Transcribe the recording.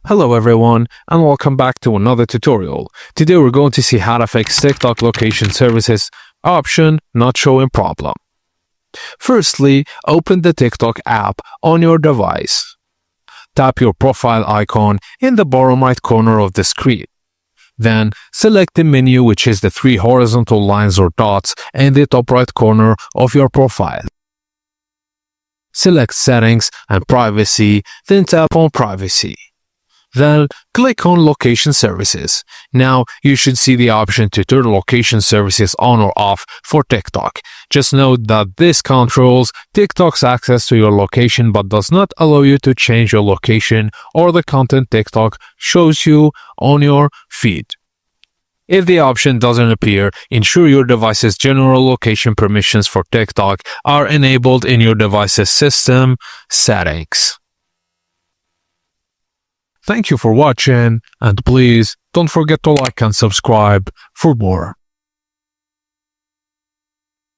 Hello everyone and welcome back to another tutorial. Today we're going to see how to fix TikTok location services option not showing problem. Firstly, open the TikTok app on your device. Tap your profile icon in the bottom right corner of the screen. Then select the menu, which is the three horizontal lines or dots in the top right corner of your profile. Select Settings and Privacy, then tap on Privacy. Then click on Location Services. Now you should see the option to turn location services on or off for TikTok. Just note that this controls TikTok's access to your location but does not allow you to change your location or the content TikTok shows you on your feed. If the option doesn't appear, ensure your device's general location permissions for TikTok are enabled in your device's system settings. Thank you for watching, and please don't forget to like and subscribe for more.